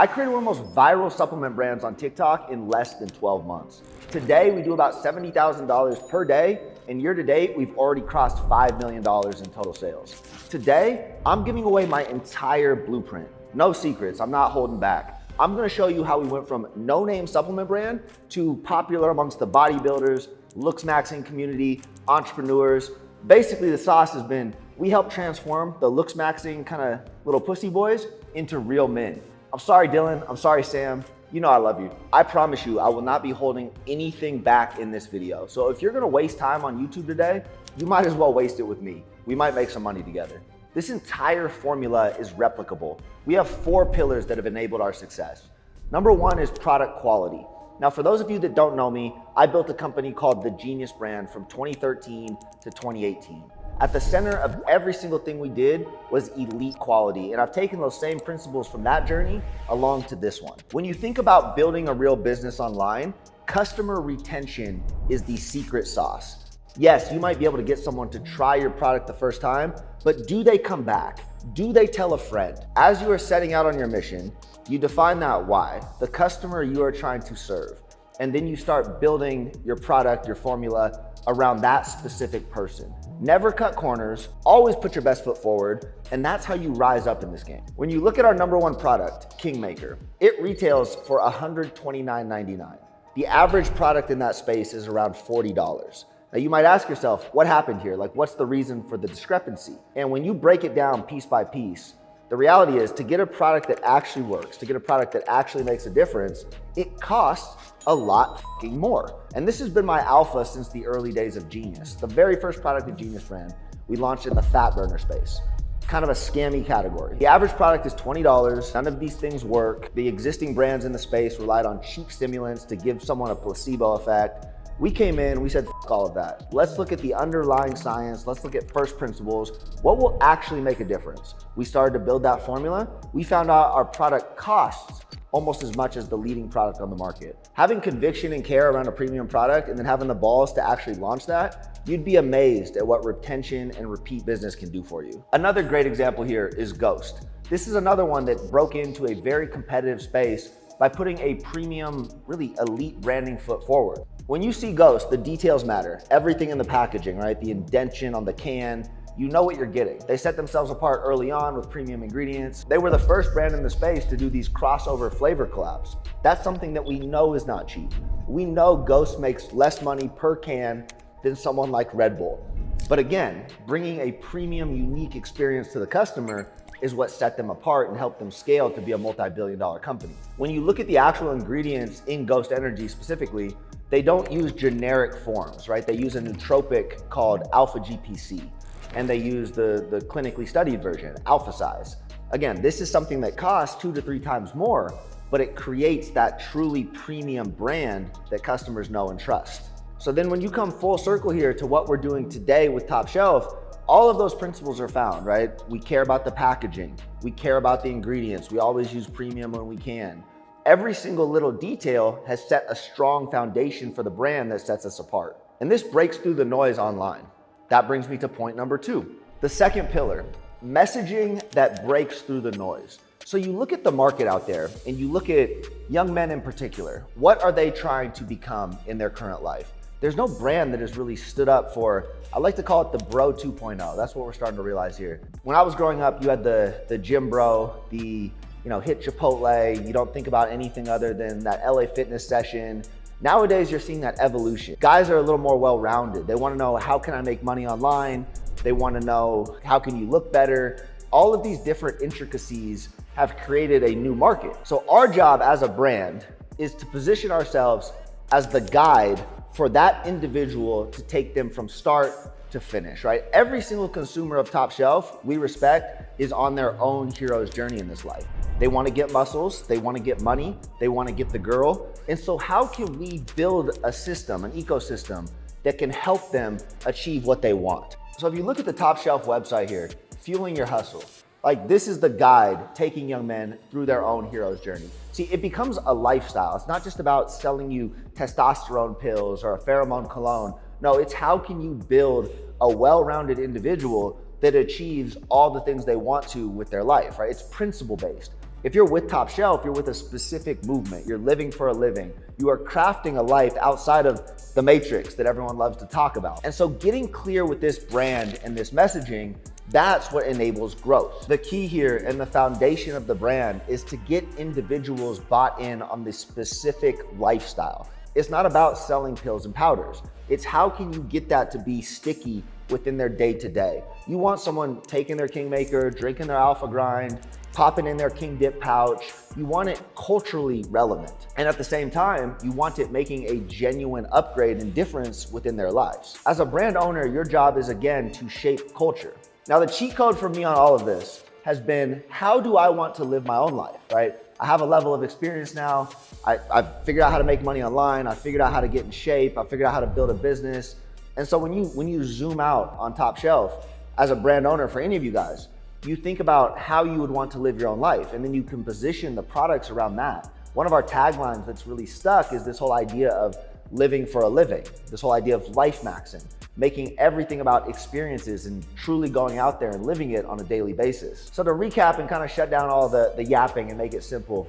I created one of the most viral supplement brands on TikTok in less than 12 months. Today, we do about $70,000 per day, and year to date, we've already crossed $5 million in total sales. Today, I'm giving away my entire blueprint. No secrets, I'm not holding back. I'm gonna show you how we went from no-name supplement brand to popular amongst the bodybuilders, looks maxing community, entrepreneurs. Basically, the sauce has been, we help transform the looks maxing kind of little pussy boys into real men. I'm sorry, Dylan. I'm sorry, Sam. You know I love you. I promise you, I will not be holding anything back in this video. So if you're gonna waste time on YouTube today, you might as well waste it with me. We might make some money together. This entire formula is replicable. We have 4 pillars that have enabled our success. Number 1 is product quality. Now, for those of you that don't know me, I built a company called The Genius Brand from 2013 to 2018. At the center of every single thing we did was elite quality. And I've taken those same principles from that journey along to this one. When you think about building a real business online, customer retention is the secret sauce. Yes, you might be able to get someone to try your product the first time, but do they come back? Do they tell a friend? As you are setting out on your mission, you define that why, the customer you are trying to serve. And then you start building your product, your formula around that specific person. Never cut corners, always put your best foot forward, and that's how you rise up in this game. When you look at our number 1 product, Kingmaker, it retails for $129.99. The average product in that space is around $40. Now you might ask yourself, what happened here? Like, what's the reason for the discrepancy? And when you break it down piece by piece, the reality is to get a product that actually works, to get a product that actually makes a difference, it costs a lot more. And this has been my alpha since the early days of Genius. The very first product of Genius Brand, we launched in the fat burner space. Kind of a scammy category. The average product is $20. None of these things work. The existing brands in the space relied on cheap stimulants to give someone a placebo effect. We came in, we said, F all of that. Let's look at the underlying science. Let's look at first principles. What will actually make a difference? We started to build that formula. We found out our product costs almost as much as the leading product on the market. Having conviction and care around a premium product and then having the balls to actually launch that, you'd be amazed at what retention and repeat business can do for you. Another great example here is Ghost. This is another one that broke into a very competitive space by putting a premium, really elite branding foot forward. When you see Ghost, the details matter. Everything in the packaging, right? The indentation on the can, you know what you're getting. They set themselves apart early on with premium ingredients. They were the first brand in the space to do these crossover flavor collabs. That's something that we know is not cheap. We know Ghost makes less money per can than someone like Red Bull. But again, bringing a premium, unique experience to the customer is what set them apart and helped them scale to be a multi-billion-dollar company. When you look at the actual ingredients in Ghost Energy specifically, they don't use generic forms, right? They use a nootropic called Alpha GPC, and they use the clinically studied version, Alpha Size. Again, this is something that costs 2 to 3 times more, but it creates that truly premium brand that customers know and trust. So then when you come full circle here to what we're doing today with Top Shelf, all of those principles are found, right? We care about the packaging. We care about the ingredients. We always use premium when we can. Every single little detail has set a strong foundation for the brand that sets us apart. And this breaks through the noise online. That brings me to point number 2. The second pillar, messaging that breaks through the noise. So you look at the market out there and you look at young men in particular. What are they trying to become in their current life? There's no brand that has really stood up for, I like to call it the bro 2.0. That's what we're starting to realize here. When I was growing up, you had the gym bro, the hit Chipotle. You don't think about anything other than that LA Fitness session. Nowadays, you're seeing that evolution. Guys are a little more well-rounded. They want to know, how can I make money online? They want to know, how can you look better? All of these different intricacies have created a new market. So our job as a brand is to position ourselves as the guide for that individual to take them from start to finish, right? Every single consumer of Top Shelf we respect is on their own hero's journey in this life. They want to get muscles, they want to get money, they want to get the girl. And so how can we build a system, an ecosystem that can help them achieve what they want? So if you look at the Top Shelf website here, Fueling Your Hustle, like this is the guide taking young men through their own hero's journey. See, it becomes a lifestyle. It's not just about selling you testosterone pills or a pheromone cologne. No, it's how can you build a well-rounded individual that achieves all the things they want to with their life, right? It's principle-based. If you're with Top Shelf, you're with a specific movement. You're living for a living. You are crafting a life outside of the matrix that everyone loves to talk about. And so getting clear with this brand and this messaging, that's what enables growth. The key here and the foundation of the brand is to get individuals bought in on this specific lifestyle. It's not about selling pills and powders. It's how can you get that to be sticky within their day-to-day. You want someone taking their Kingmaker, drinking their Alpha Grind, popping in their King Dip pouch. You want it culturally relevant. And at the same time, you want it making a genuine upgrade and difference within their lives. As a brand owner, your job is again to shape culture. Now, the cheat code for me on all of this has been, how do I want to live my own life, right? I have a level of experience now. I've figured out how to make money online. I figured out how to get in shape. I figured out how to build a business. And so when you zoom out on Top Shelf, as a brand owner for any of you guys, you think about how you would want to live your own life, and then you can position the products around that. One of our taglines that's really stuck is this whole idea of living for a living, this whole idea of life maxing, making everything about experiences and truly going out there and living it on a daily basis. So to recap and kind of shut down all the yapping and make it simple,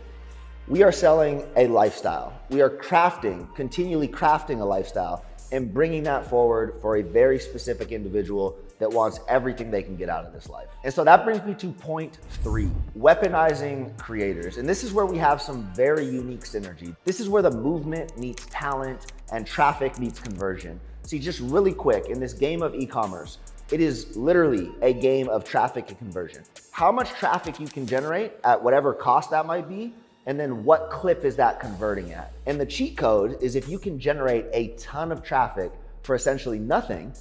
we are selling a lifestyle. We are continually crafting a lifestyle and bringing that forward for a very specific individual that wants everything they can get out of this life. And so that brings me to point 3, weaponizing creators. And this is where we have some very unique synergy. This is where the movement meets talent and traffic meets conversion. See, just really quick, in this game of e-commerce, it is literally a game of traffic and conversion. How much traffic you can generate at whatever cost that might be, and then what clip is that converting at? And the cheat code is if you can generate a ton of traffic for essentially nothing,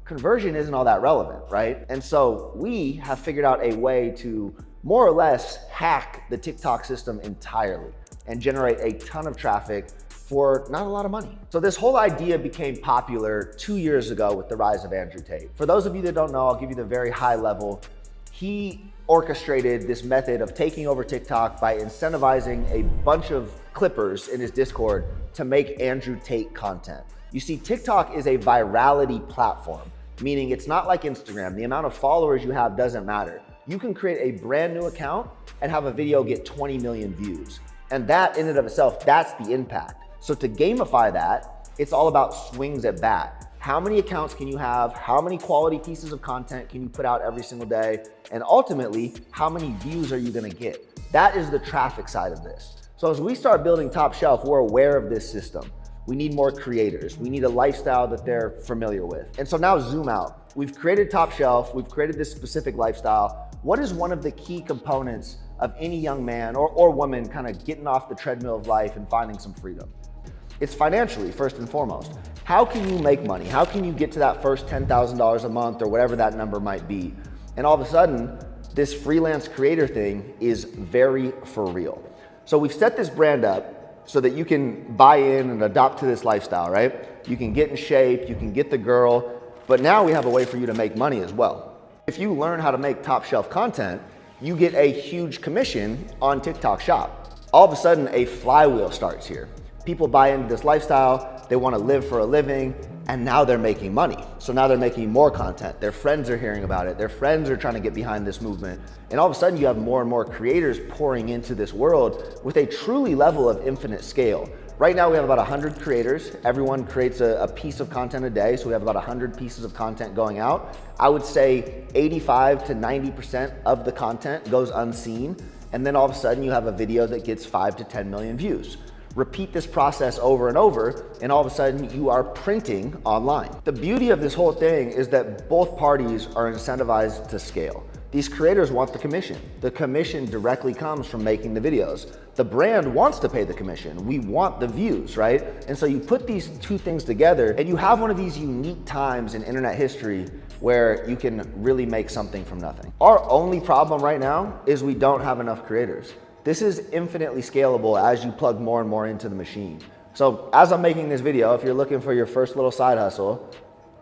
conversion isn't all that relevant, right? And so we have figured out a way to more or less hack the TikTok system entirely and generate a ton of traffic for not a lot of money. So this whole idea became popular 2 years ago with the rise of Andrew Tate. For those of you that don't know, I'll give you the very high level. He orchestrated this method of taking over TikTok by incentivizing a bunch of clippers in his Discord to make Andrew Tate content. You see, TikTok is a virality platform, meaning it's not like Instagram. The amount of followers you have doesn't matter. You can create a brand new account and have a video get 20 million views. And that in and of itself, that's the impact. So to gamify that, it's all about swings at bat. How many accounts can you have? How many quality pieces of content can you put out every single day? And ultimately, how many views are you gonna get? That is the traffic side of this. So as we start building Top Shelf, we're aware of this system. We need more creators. We need a lifestyle that they're familiar with. And so now zoom out. We've created Top Shelf. We've created this specific lifestyle. What is one of the key components of any young man or woman kind of getting off the treadmill of life and finding some freedom? It's financially, first and foremost. How can you make money? How can you get to that first $10,000 a month or whatever that number might be? And all of a sudden, this freelance creator thing is very for real. So we've set this brand up so that you can buy in and adopt to this lifestyle, right? You can get in shape, you can get the girl, but now we have a way for you to make money as well. If you learn how to make Top Shelf content, you get a huge commission on TikTok Shop. All of a sudden, a flywheel starts here. People buy into this lifestyle, they want to live for a living, and now they're making money. So now they're making more content. Their friends are hearing about it. Their friends are trying to get behind this movement. And all of a sudden you have more and more creators pouring into this world with a truly level of infinite scale. Right now we have about 100 creators. Everyone creates a piece of content a day. So we have about 100 pieces of content going out. I would say 85 to 90% of the content goes unseen. And then all of a sudden you have a video that gets 5 to 10 million views. Repeat this process over and over, and all of a sudden you are printing online. The beauty of this whole thing is that both parties are incentivized to scale. These creators want the commission. The commission directly comes from making the videos. The brand wants to pay the commission. We want the views, right? And so you put these two things together and you have one of these unique times in internet history where you can really make something from nothing. Our only problem right now is we don't have enough creators. This is infinitely scalable as you plug more and more into the machine. So as I'm making this video, if you're looking for your first little side hustle,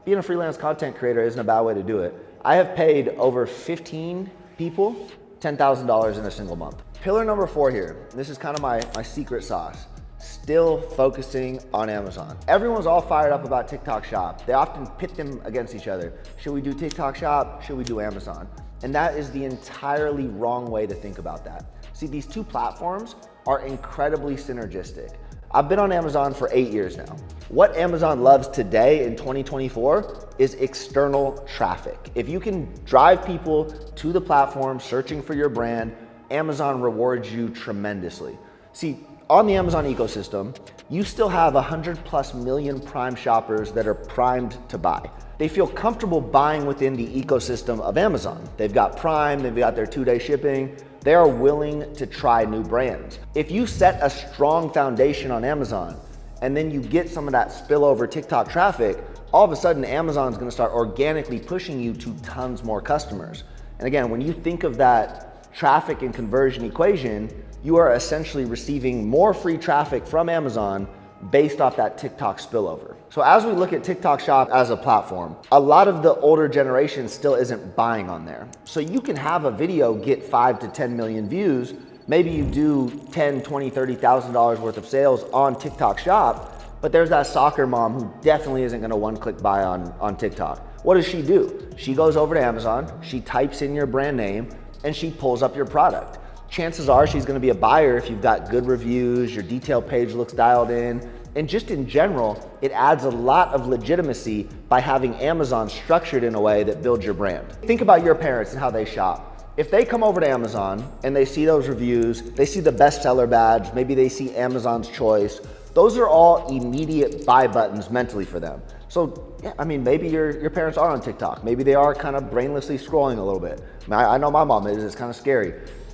being a freelance content creator isn't a bad way to do it. I have paid over 15 people $10,000 in a single month. Pillar number 4 here, this is kind of my secret sauce, still focusing on Amazon. Everyone's all fired up about TikTok Shop. They often pit them against each other. Should we do TikTok Shop? Should we do Amazon? And that is the entirely wrong way to think about that. See, these two platforms are incredibly synergistic. I've been on Amazon for 8 years now. What Amazon loves today in 2024 is external traffic. If you can drive people to the platform searching for your brand, Amazon rewards you tremendously. See, on the Amazon ecosystem, you still have 100+ million Prime shoppers that are primed to buy. They feel comfortable buying within the ecosystem of Amazon. They've got Prime, they've got their 2-day shipping. They are willing to try new brands. If you set a strong foundation on Amazon and then you get some of that spillover TikTok traffic, all of a sudden Amazon's gonna start organically pushing you to tons more customers. And again, when you think of that traffic and conversion equation, you are essentially receiving more free traffic from Amazon based off that TikTok spillover. So as we look at TikTok Shop as a platform, a lot of the older generation still isn't buying on there. So you can have a video get 5 to 10 million views. Maybe you do $10, $20, $30,000 worth of sales on TikTok Shop, but there's that soccer mom who definitely isn't gonna one-click buy on TikTok. What does she do? She goes over to Amazon, she types in your brand name, and she pulls up your product. Chances are she's gonna be a buyer if you've got good reviews, your detail page looks dialed in, and just in general, it adds a lot of legitimacy by having Amazon structured in a way that builds your brand. Think about your parents and how they shop. If they come over to Amazon and they see those reviews, they see the bestseller badge, maybe they see Amazon's Choice, those are all immediate buy buttons mentally for them. So, yeah, I mean, maybe your parents are on TikTok. Maybe they are kind of brainlessly scrolling a little bit. I know my mom is, it's kind of scary.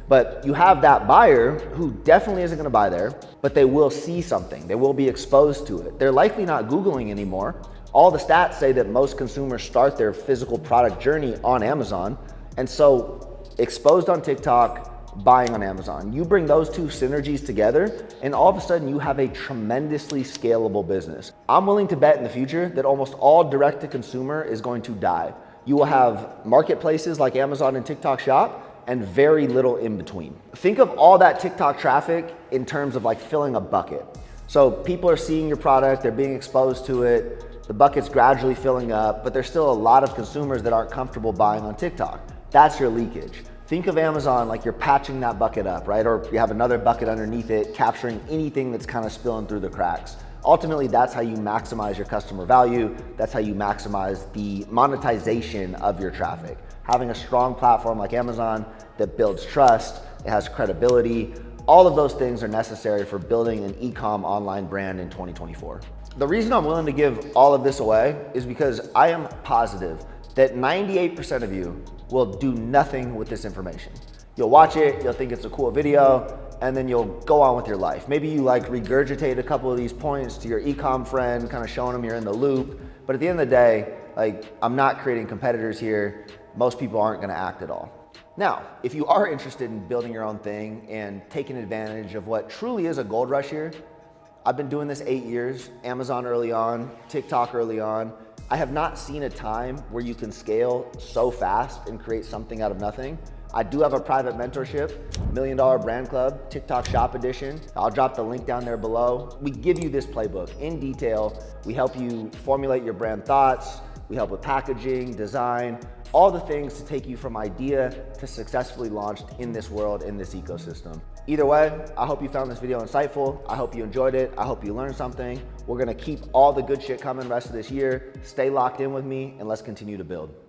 But you have that buyer who definitely isn't gonna buy there, but they will see something. They will be exposed to it. They're likely not Googling anymore. All the stats say that most consumers start their physical product journey on Amazon. And so exposed on TikTok, buying on Amazon. You bring those two synergies together and all of a sudden you have a tremendously scalable business. I'm willing to bet in the future that almost all direct to consumer is going to die. You will have marketplaces like Amazon and TikTok Shop and very little in between. Think of all that TikTok traffic in terms of like filling a bucket. So people are seeing your product, they're being exposed to it, the bucket's gradually filling up, but there's still a lot of consumers that aren't comfortable buying on TikTok. That's your leakage. Think of Amazon like you're patching that bucket up, right? Or you have another bucket underneath it, capturing anything that's kind of spilling through the cracks. Ultimately, that's how you maximize your customer value. That's how you maximize the monetization of your traffic. Having a strong platform like Amazon that builds trust, it has credibility, all of those things are necessary for building an e-com online brand in 2024. The reason I'm willing to give all of this away is because I am positive that 98% of you will do nothing with this information. You'll watch it, you'll think it's a cool video, and then you'll go on with your life. Maybe you like regurgitate a couple of these points to your e-com friend, kind of showing them you're in the loop. But at the end of the day, like, I'm not creating competitors here. Most people aren't gonna act at all. Now, if you are interested in building your own thing and taking advantage of what truly is a gold rush here, I've been doing this 8 years, Amazon early on, TikTok early on. I have not seen a time where you can scale so fast and create something out of nothing. I do have a private mentorship, $1 Million Brand Club, TikTok Shop Edition. I'll drop the link down there below. We give you this playbook in detail. We help you formulate your brand thoughts. We help with packaging, design, all the things to take you from idea to successfully launched in this world, in this ecosystem. Either way, I hope you found this video insightful. I hope you enjoyed it. I hope you learned something. We're gonna keep all the good shit coming the rest of this year. Stay locked in with me and let's continue to build.